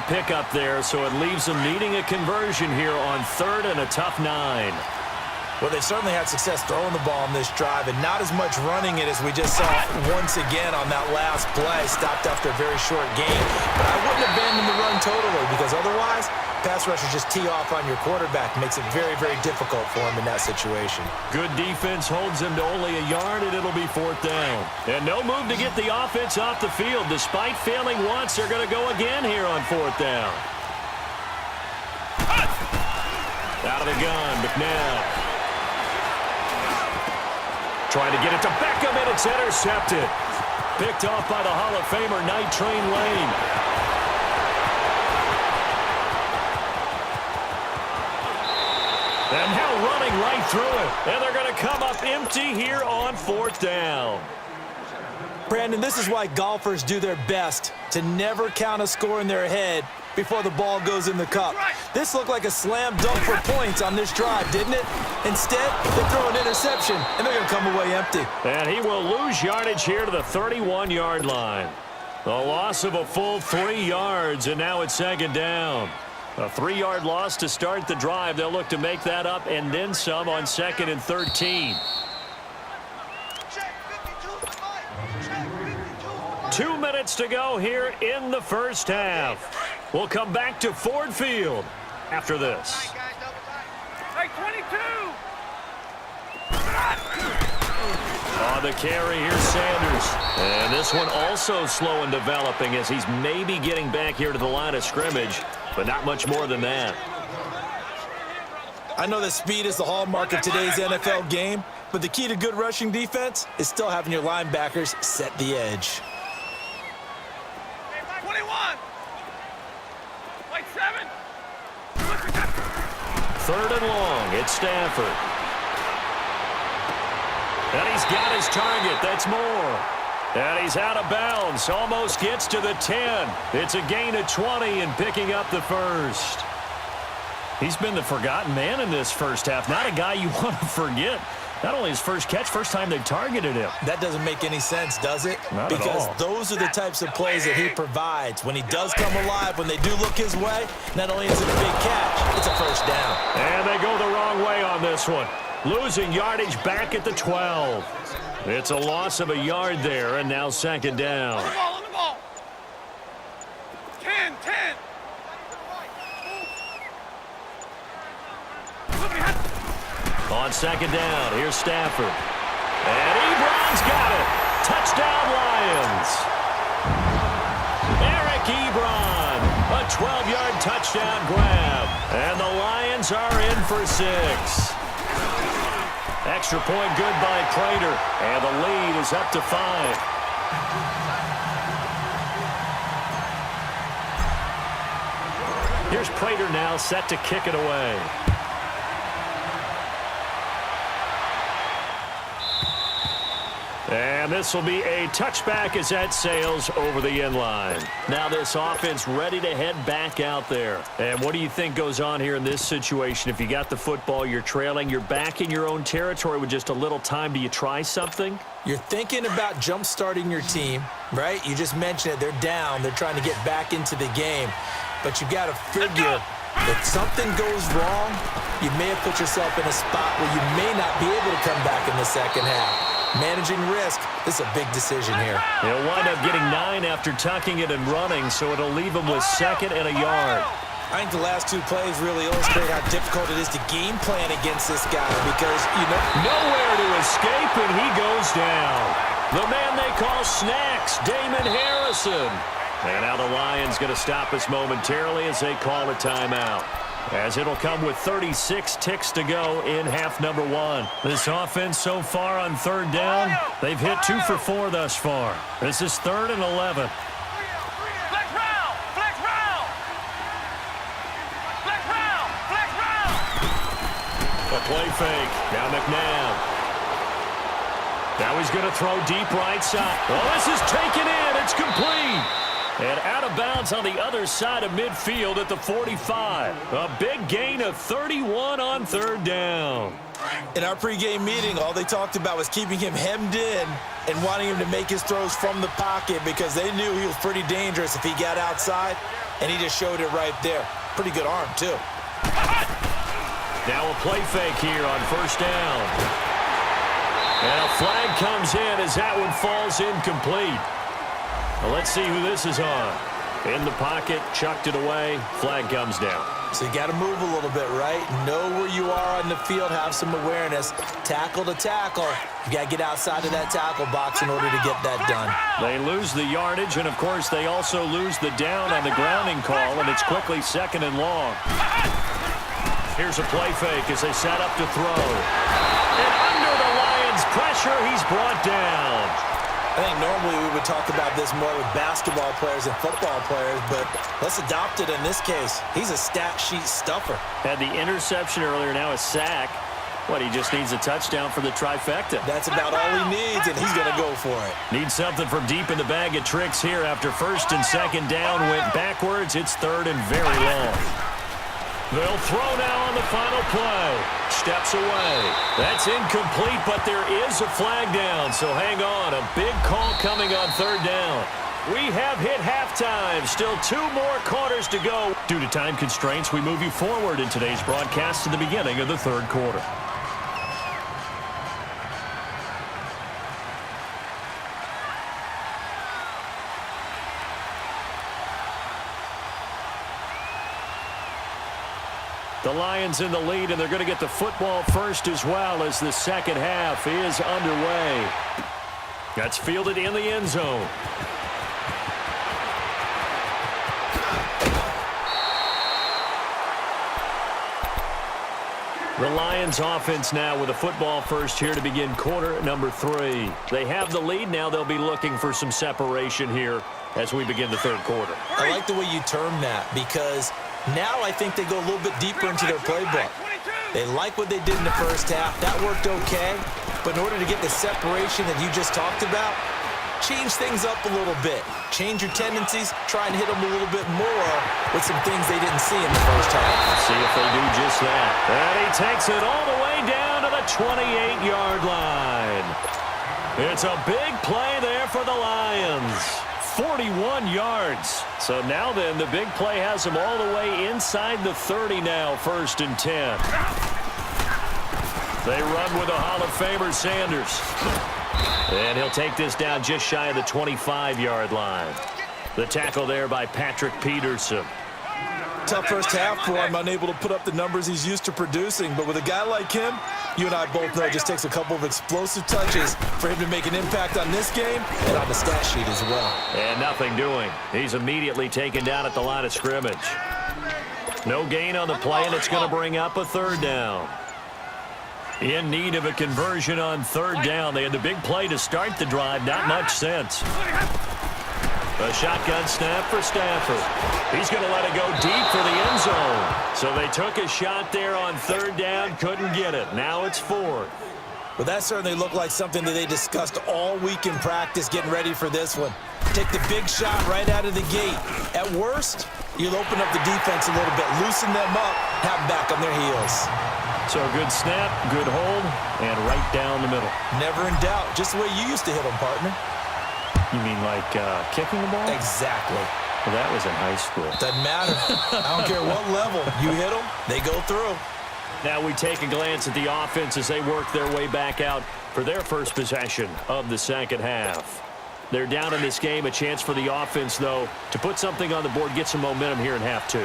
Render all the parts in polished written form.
pickup there, so it leaves them needing a conversion here on 3rd and a tough 9. Well, they've certainly had success throwing the ball on this drive and not as much running it as we just saw once again on that last play. Stopped after a very short game. But I wouldn't abandon the run totally because otherwise, pass rushers just tee off on your quarterback. Makes it very, very difficult for him in that situation. Good defense holds him to only a yard, and it'll be 4th down. And no move to get the offense off the field. Despite failing once, they're going to go again here on 4th down. Out of the gun, McNabb. Trying to get it to Beckham, and it's intercepted. Picked off by the Hall of Famer, Night Train Lane. And now running right through it. And they're going to come up empty here on 4th down. Brandon, this is why golfers do their best to never count a score in their head before the ball goes in the cup. This looked like a slam dunk for points on this drive, didn't it? Instead, they throw an interception, and they're going to come away empty. And he will lose yardage here to the 31-yard line. The loss of a full 3 yards, and now it's 2nd down. A 3-yard loss to start the drive. They'll look to make that up and then some on 2nd and 13. 2 minutes to go here in the first half. We'll come back to Ford Field after this. Hey, 22! On the carry, here's Sanders. And this one also slow in developing as he's maybe getting back here to the line of scrimmage, but not much more than that. I know that speed is the hallmark of today's NFL game, but the key to good rushing defense is still having your linebackers set the edge. 21! Like 7! 3rd and long, it's Stafford. And he's got his target, that's Moore. And he's out of bounds, almost gets to the 10. It's a gain of 20 and picking up the first. He's been the forgotten man in this first half. Not a guy you want to forget. Not only his first catch, first time they've targeted him. That doesn't make any sense, does it? Not at all. Because those are the types of plays that he provides. When he does come alive, when they do look his way, not only is it a big catch, it's a first down. And they go the wrong way on this one. Losing yardage back at the 12. It's a loss of a yard there, and now 2nd down. On the ball! 10! On 2nd down, here's Stafford. And Ebron's got it. Touchdown, Lions. Eric Ebron, a 12-yard touchdown grab. And the Lions are in for 6. Extra point good by Prater. And the lead is up to 5. Here's Prater now set to kick it away. And this will be a touchback as that sails over the end line. Now this offense ready to head back out there. And what do you think goes on here in this situation? If you got the football, you're trailing, you're back in your own territory with just a little time. Do you try something? You're thinking about jump-starting your team, right? You just mentioned it. They're down. They're trying to get back into the game. But you got to figure if something goes wrong, you may have put yourself in a spot where you may not be able to come back in the second half. Managing risk, this is a big decision here. He'll wind up getting 9 after tucking it and running, so it'll leave him with 2nd and a yard. I think the last 2 plays really illustrate how difficult it is to game plan against this guy because, you know, nowhere to escape, and he goes down. The man they call Snacks, Damon Harrison. And now the Lions going to stop us momentarily as they call a timeout. As it'll come with 36 ticks to go in half number 1. This offense so far on 3rd down, they've hit 2 for 4 thus far. This is 3rd and 11. Flex round! Flex round! Flex round! Flex round! A play fake. Now McNabb. Now he's going to throw deep right side. Oh, this is taken in. It's complete. And out of bounds on the other side of midfield at the 45. A big gain of 31 on 3rd down. In our pregame meeting, all they talked about was keeping him hemmed in and wanting him to make his throws from the pocket because they knew he was pretty dangerous if he got outside, and he just showed it right there. Pretty good arm, too. Now a play fake here on first down. And a flag comes in as that one falls incomplete. Well, let's see who this is on. In the pocket, chucked it away, flag comes down. So you got to move a little bit, right? Know where you are on the field, have some awareness. Tackle to tackle. You got to get outside of that tackle box in order to get that done. They lose the yardage, and of course they also lose the down on the grounding call, and it's quickly 2nd and long. Here's a play fake as they set up to throw. And under the Lions' pressure, he's brought down. I think normally we would talk about this more with basketball players and football players, but let's adopt it in this case. He's a stat sheet stuffer. Had the interception earlier, now a sack. What, he just needs a touchdown for the trifecta. That's about all he needs, and he's going to go for it. Needs something from deep in the bag of tricks here after 1st and 2nd down. Went backwards. It's 3rd and very long. They'll throw now on the final play. Steps away. That's incomplete, but there is a flag down, so hang on. A big call coming on 3rd down. We have hit halftime. Still 2 more quarters to go. Due to time constraints, we move you forward in today's broadcast to the beginning of the 3rd quarter. The Lions in the lead, and they're going to get the football first as well as the second half is underway. That's fielded in the end zone. The Lions offense now with a football first here to begin quarter number 3. They have the lead. Now they'll be looking for some separation here as we begin the 3rd quarter. I like the way you term that because now I think they go a little bit deeper into their playbook. They like what they did in the first half. That worked okay. But in order to get the separation that you just talked about, change things up a little bit. Change your tendencies. Try and hit them a little bit more with some things they didn't see in the first half. Let's see if they do just that. And he takes it all the way down to the 28-yard line. It's a big play there for the Lions. 41 yards. So now then, the big play has him all the way inside the 30 now, 1st and 10. They run with a Hall of Famer, Sanders. And he'll take this down just shy of the 25-yard line. The tackle there by Patrick Peterson. Tough first half for him, unable to put up the numbers he's used to producing. But with a guy like him, you and I both know it just takes a couple of explosive touches for him to make an impact on this game and on the stat sheet as well. And nothing doing. He's immediately taken down at the line of scrimmage. No gain on the play, and it's going to bring up a 3rd down. In need of a conversion on 3rd down. They had the big play to start the drive. Not much sense. A shotgun snap for Stafford. He's going to let it go deep for the end zone. So they took a shot there on 3rd down, couldn't get it. Now it's 4th. But that certainly looked like something that they discussed all week in practice getting ready for this one. Take the big shot right out of the gate. At worst, you'll open up the defense a little bit, loosen them up, have them back on their heels. So good snap, good hold, and right down the middle. Never in doubt. Just the way you used to hit them, partner. You mean like kicking the ball? Exactly. Well, that was in high school. Doesn't matter. I don't care what level. You hit them, they go through. Now we take a glance at the offense as they work their way back out for their first possession of the second half. They're down in this game. A chance for the offense, though, to put something on the board, get some momentum here in half 2.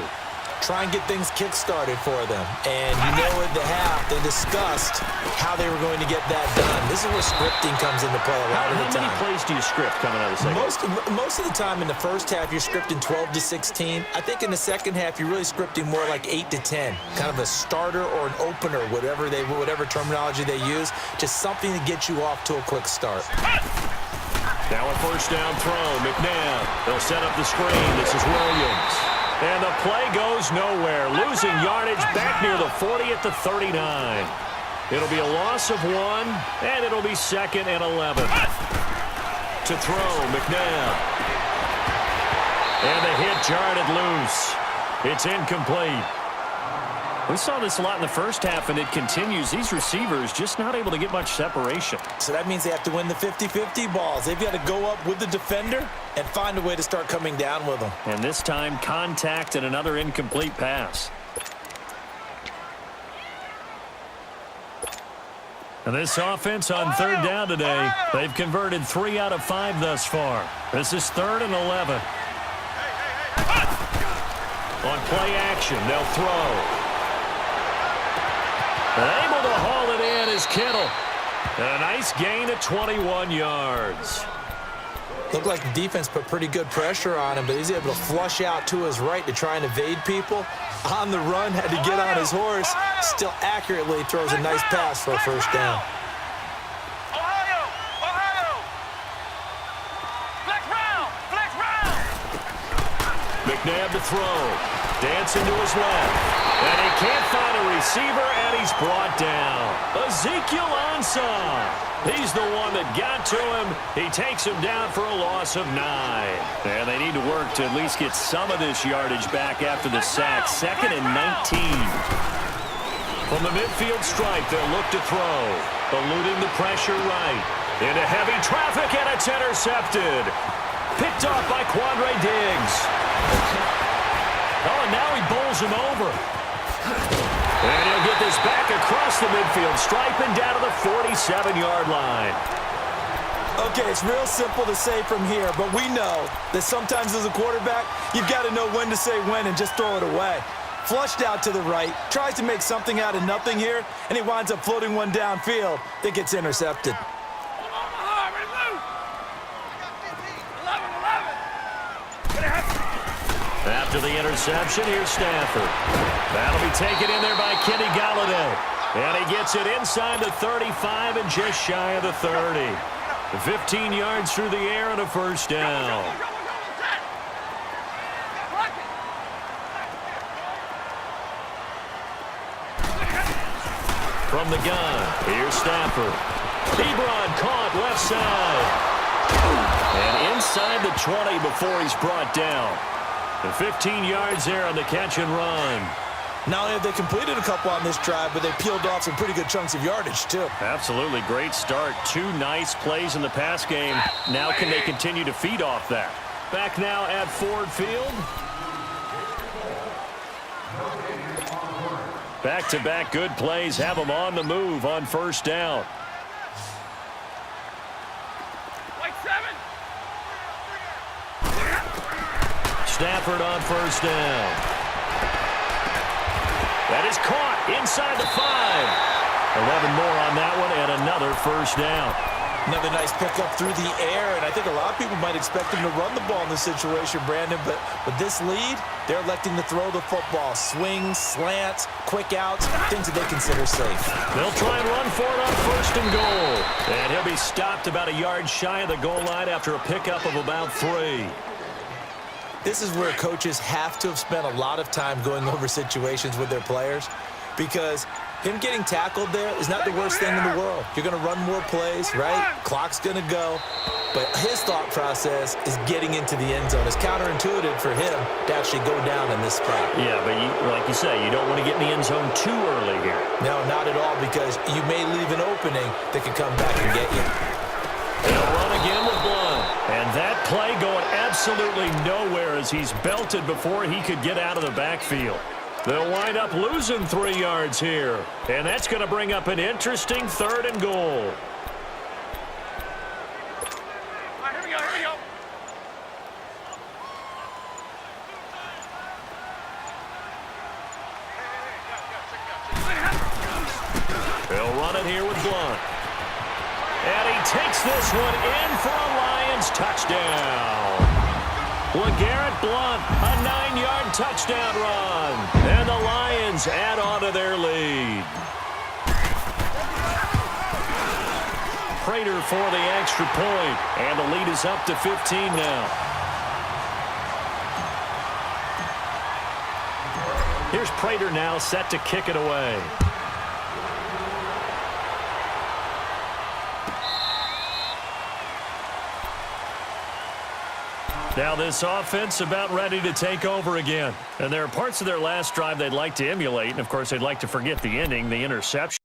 Try and get things kick-started for them. And you know at the half, they discussed how they were going to get that done. This is where scripting comes into play a lot of the time. How many plays do you script coming out of the second? Most of the time in the first half, you're scripting 12 to 16. I think in the second half, you're really scripting more like 8 to 10. Kind of a starter or an opener, whatever terminology they use. Just something to get you off to a quick start. Now a 1st down throw. McNabb. They'll set up the screen. This is Williams. And the play goes nowhere. Losing yardage back near the 40 at the 39. It'll be a loss of 1, and it'll be 2nd and 11. To throw, McNabb. And the hit jarred it loose. It's incomplete. We saw this a lot in the first half, and it continues. These receivers just not able to get much separation. So that means they have to win the 50-50 balls. They've got to go up with the defender and find a way to start coming down with them. And this time, contact and another incomplete pass. And this offense on third down today, they've converted 3 out of 5 thus far. This is 3rd and 11. On play action, they'll throw. Able to haul it in is Kittle. And a nice gain of 21 yards. Looked like the defense put pretty good pressure on him, but he's able to flush out to his right to try and evade people. On the run, had to get on his horse. Still accurately throws a nice pass for a first down. Ohio! Ohio! Flex round! Flex round! McNabb to throw. Dancing to his left. And he can't find a receiver, and he's brought down. Ezekiel Ansah. He's the one that got to him. He takes him down for a loss of 9. And they need to work to at least get some of this yardage back after the sack. 2nd and 19. From the midfield stripe, they'll look to throw. Eluding the pressure right. Into heavy traffic, and it's intercepted. Picked off by Quandre Diggs. Oh, and now he bowls him over. And he'll get this back across the midfield stripe and down to the 47-yard line. Okay, it's real simple to say from here, but we know that sometimes as a quarterback, you've got to know when to say when and just throw it away. Flushed out to the right, tries to make something out of nothing here, and he winds up floating one downfield that gets intercepted. After the interception, here's Stafford. That'll be taken in there by Kenny Golladay. And he gets it inside the 35 and just shy of the 30. 15 yards through the air and a first down. From the gun, here's Stafford. Ebron caught left side. And inside the 20 before he's brought down. And 15 yards there on the catch and run. Not only have they completed a couple on this drive, but they peeled off some pretty good chunks of yardage, too. Absolutely great start. 2 nice plays in the pass game. Now can they continue to feed off that? Back now at Ford Field. Back-to-back good plays have them on the move on first down. Stafford on first down. That is caught inside the 5. 11 more on that one and another first down. Another nice pickup through the air, and I think a lot of people might expect him to run the ball in this situation, Brandon, but with this lead, they're electing to throw the football. Swings, slants, quick outs, things that they consider safe. They'll try and run for it on first and goal. And he'll be stopped about a yard shy of the goal line after a pickup of about 3. This is where coaches have to have spent a lot of time going over situations with their players, because him getting tackled there is not the worst thing in the world. You're going to run more plays, right? Clock's going to go. But his thought process is getting into the end zone. It's counterintuitive for him to actually go down in this spot. Yeah, but like you say, you don't want to get in the end zone too early here. No, not at all, because you may leave an opening that could come back and get you. They'll run again with Blunt. And that play going absolutely nowhere as he's belted before he could get out of the backfield. They'll wind up losing 3 yards here. And that's going to bring up an interesting 3rd and goal. All right, here we go, here we go. They'll run it here with Blunt. And he takes this one in for a Lions touchdown. LeGarrette Blunt, a 9-yard touchdown run. And the Lions add on to their lead. Prater for the extra point. And the lead is up to 15 now. Here's Prater now set to kick it away. Now this offense about ready to take over again. And there are parts of their last drive they'd like to emulate. And, of course, they'd like to forget the ending, the interception.